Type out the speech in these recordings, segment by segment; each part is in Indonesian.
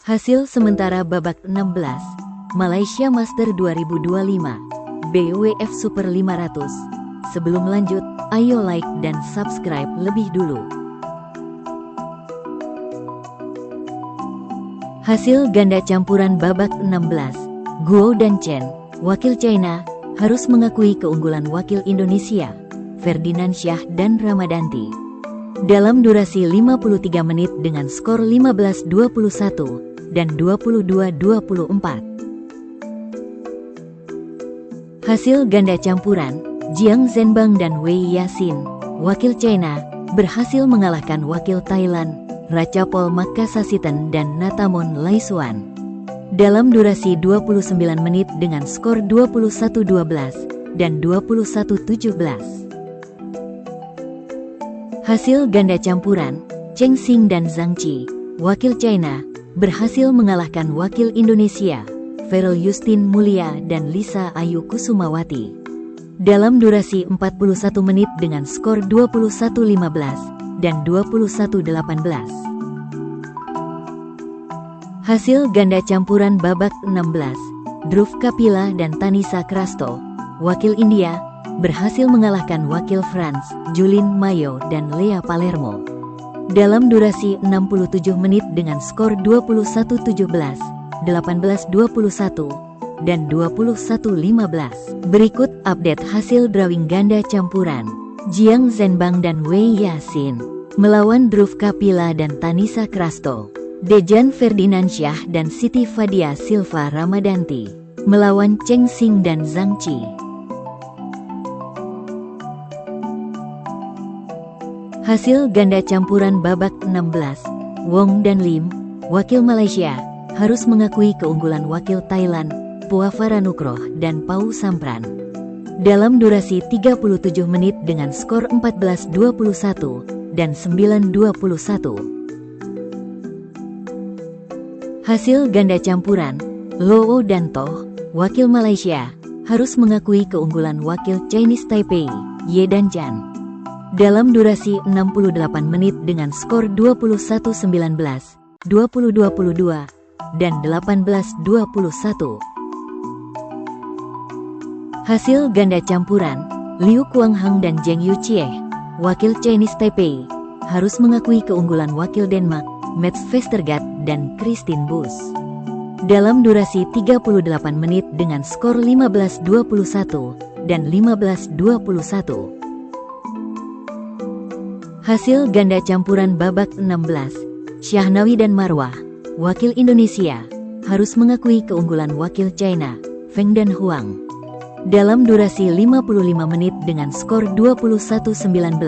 Hasil sementara babak 16, Malaysia Master 2025, BWF Super 500. Sebelum lanjut, ayo like dan subscribe lebih dulu. Hasil ganda campuran babak 16, Guo dan Chen, wakil China, harus mengakui keunggulan wakil Indonesia, Ferdinand Syah dan Ramadanti. Dalam durasi 53 menit dengan skor 15-21 dan 22-24. Hasil ganda campuran, Jiang Zhenbang dan Wei Yasin, wakil China, berhasil mengalahkan wakil Thailand, Ratchapol Makkasasiten dan Natamon Laisuan. Dalam durasi 29 menit dengan skor 21-12 dan 21-17. Hasil ganda campuran, Cheng Xing dan Zhang Qi, wakil China, berhasil mengalahkan wakil Indonesia, Ferel Justin Mulia dan Lisa Ayu Kusumawati. Dalam durasi 41 menit dengan skor 21-15 dan 21-18. Hasil ganda campuran babak 16, Dhruv Kapila dan Tanisha Crasto, wakil India, berhasil mengalahkan wakil France, Julien Mayo dan Lea Palermo. Dalam durasi 67 menit dengan skor 21-17, 18-21, dan 21-15. Berikut update hasil drawing ganda campuran. Jiang Zhenbang dan Wei Yasin melawan Dhruv Kapila dan Tanisha Crasto. Dejan Ferdinand Syah dan Siti Fadia Silva Ramadanti melawan Cheng Xing dan Zhang Qi. Hasil ganda campuran babak 16, Wong dan Lim, wakil Malaysia, harus mengakui keunggulan wakil Thailand, Puavaranukroh dan Pau Sampran. Dalam durasi 37 menit dengan skor 14-21 dan 9-21. Hasil ganda campuran, Low dan Toh, wakil Malaysia, harus mengakui keunggulan wakil Chinese Taipei, Ye dan Chan. Dalam durasi 68 menit dengan skor 21-19, 20-22, dan 18-21. Hasil ganda campuran, Liu Kuanghang dan Zheng Yuchie, wakil Chinese Taipei, harus mengakui keunggulan wakil Denmark, Mats Vestergaard dan Christine Busch. Dalam durasi 38 menit dengan skor 15-21 dan 15-21. Hasil ganda campuran babak 16, Shahnawi dan Marwah, wakil Indonesia, harus mengakui keunggulan wakil China, Feng dan Huang. Dalam durasi 55 menit dengan skor 21-19,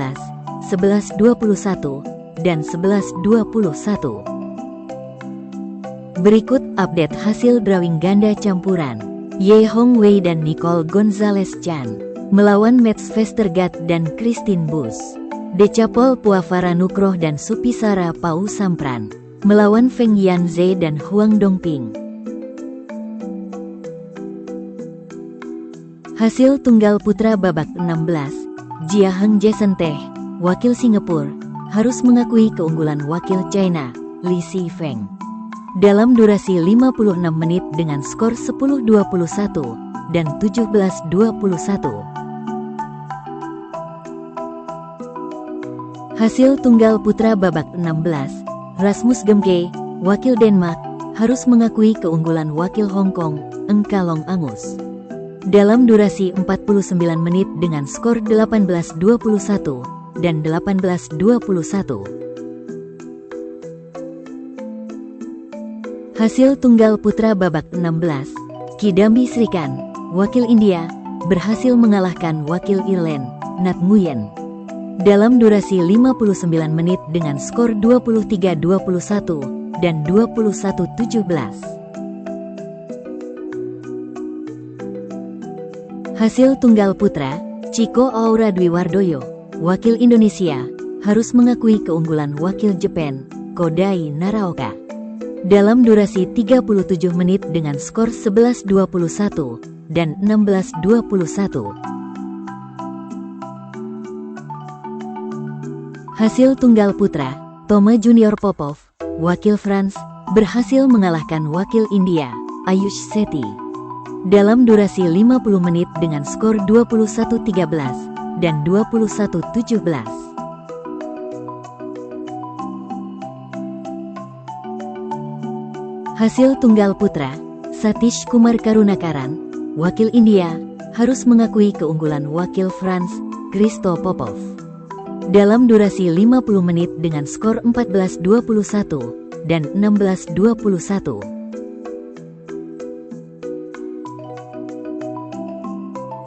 11-21, dan 11-21. Berikut update hasil drawing ganda campuran. Ye Hong Wei dan Nicole Gonzalez Chan melawan Mats Vestergaard dan Christine Busch. Ratchapol Puavaranukroh dan Supisara Pau Sampran melawan Feng Yanze dan Huang Dongping. Hasil tunggal putra babak 16, Jia Heng Jason Teh, wakil Singapura, harus mengakui keunggulan wakil China, Li Sifeng. Dalam durasi 56 menit dengan skor 10-21 dan 17-21. Hasil tunggal putra babak 16, Rasmus Gemke, wakil Denmark, harus mengakui keunggulan wakil Hong Kong, Eng Kalong Angus. Dalam durasi 49 menit dengan skor 18-21 dan 18-21. Hasil tunggal putra babak 16, Kidambi Srikanth, wakil India, berhasil mengalahkan wakil Ireland, Nat Nguyen. Dalam durasi 59 menit dengan skor 23-21 dan 21-17. Hasil tunggal putra, Chico Aura Dwi Wardoyo, wakil Indonesia, harus mengakui keunggulan wakil Jepang, Kodai Naraoka. Dalam durasi 37 menit dengan skor 11-21 dan 16-21. Hasil tunggal putra, Toma Junior Popov, wakil France, berhasil mengalahkan wakil India, Ayush Sethi, dalam durasi 50 menit dengan skor 21-13 dan 21-17. Hasil tunggal putra, Satish Kumar Karunakaran, wakil India, harus mengakui keunggulan wakil France, Christo Popov, dalam durasi 50 menit dengan skor 14-21 dan 16-21.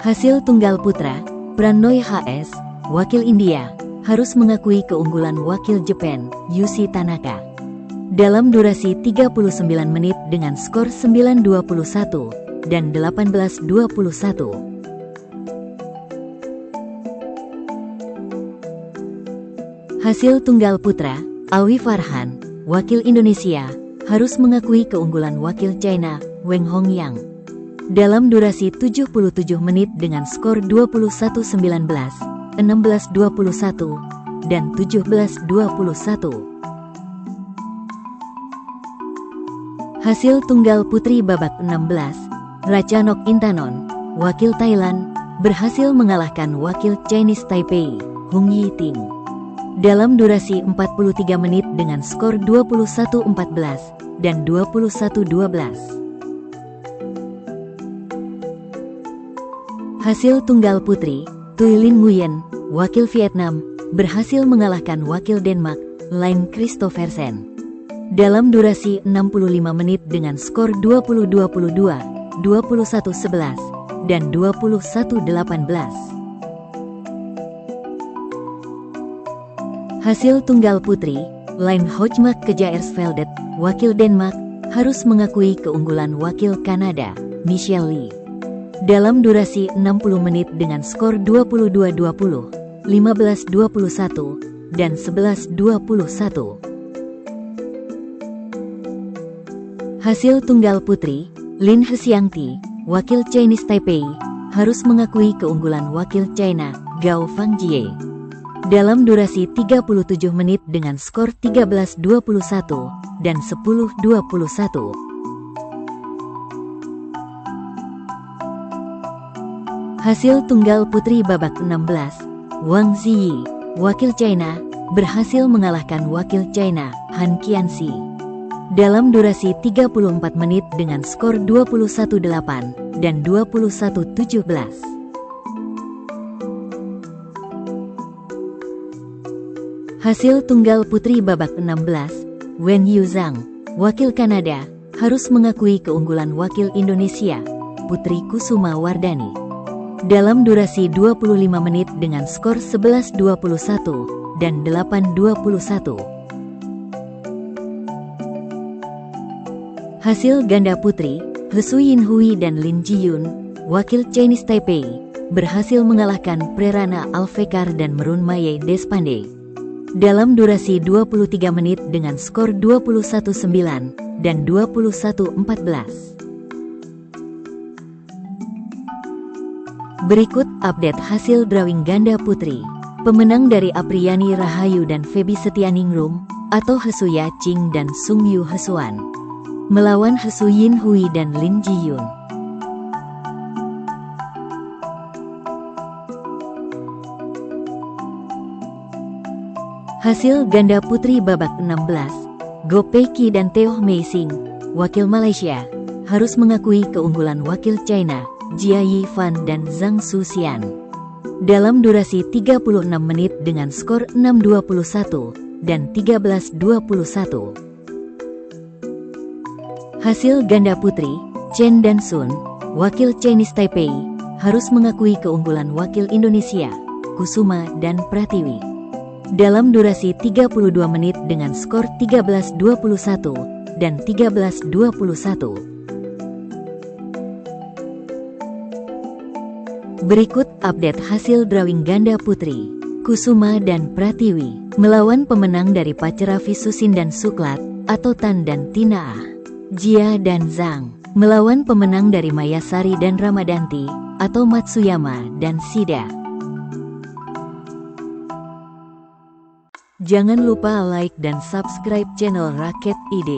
Hasil tunggal putra, Pranoy HS, wakil India, harus mengakui keunggulan wakil Jepang, Yushi Tanaka, dalam durasi 39 menit dengan skor 9-21 dan 18-21. Hasil tunggal putra, Alwi Farhan, wakil Indonesia, harus mengakui keunggulan wakil China, Weng Hongyang, dalam durasi 77 menit dengan skor 21-19, 16-21, dan 17-21. Hasil tunggal putri babak 16, Ratchanok Intanon, wakil Thailand, berhasil mengalahkan wakil Chinese Taipei, Hung Yi-ting, dalam durasi 43 menit dengan skor 21-14 dan 21-12. Hasil tunggal putri, Thuy Linh Nguyen, wakil Vietnam, berhasil mengalahkan wakil Denmark, Line Christophersen, dalam durasi 65 menit dengan skor 20-22, 21-11, dan 21-18. Hasil tunggal putri, Line Hojmark Kjaersveldet, wakil Denmark, harus mengakui keunggulan wakil Kanada, Michelle Lee, dalam durasi 60 menit dengan skor 22-20, 15-21, dan 11-21. Hasil tunggal putri, Lin Hsiangti, wakil Chinese Taipei, harus mengakui keunggulan wakil China, Gao Fangjie, dalam durasi 37 menit dengan skor 13-21 dan 10-21. Hasil tunggal putri babak 16, Wang Ziyi, wakil China, berhasil mengalahkan wakil China, Han Qianxi, dalam durasi 34 menit dengan skor 21-8 dan 21-17. Hasil tunggal putri babak 16, Wen Yu Zhang, wakil Kanada, harus mengakui keunggulan wakil Indonesia, Putri Kusuma Wardani, dalam durasi 25 menit dengan skor 11-21 dan 8-21. Hasil ganda putri, He Yinhui dan Lin Jiyun, wakil Chinese Taipei, berhasil mengalahkan Prerana Alvekar dan Mrunmayee Deshpande, dalam durasi 23 menit dengan skor 21-9 dan 21-14. Berikut update hasil drawing ganda putri. Pemenang dari Apriyani Rahayu dan Feby Setianingrum, atau Hesuya Ching dan Sungyu Hesuan, melawan He Yinhui dan Lin Jiyun. Hasil ganda putri babak 16, Go Peiki dan Teo Mei Sing, wakil Malaysia, harus mengakui keunggulan wakil China, Jia Yifan dan Zhang Suxian, dalam durasi 36 menit dengan skor 6-21 dan 13-21. Hasil ganda putri, Chen dan Sun, wakil Chinese Taipei, harus mengakui keunggulan wakil Indonesia, Kusuma dan Pratiwi, dalam durasi 32 menit dengan skor 13-21 dan 13-21. Berikut update hasil drawing ganda putri. Kusuma dan Pratiwi melawan pemenang dari Paceravi Susin dan Suklat, atau Tan dan Tina Ah. Jia dan Zhang melawan pemenang dari Mayasari dan Ramadanti, atau Matsuyama dan Shida. Jangan lupa like dan subscribe channel Raket ID.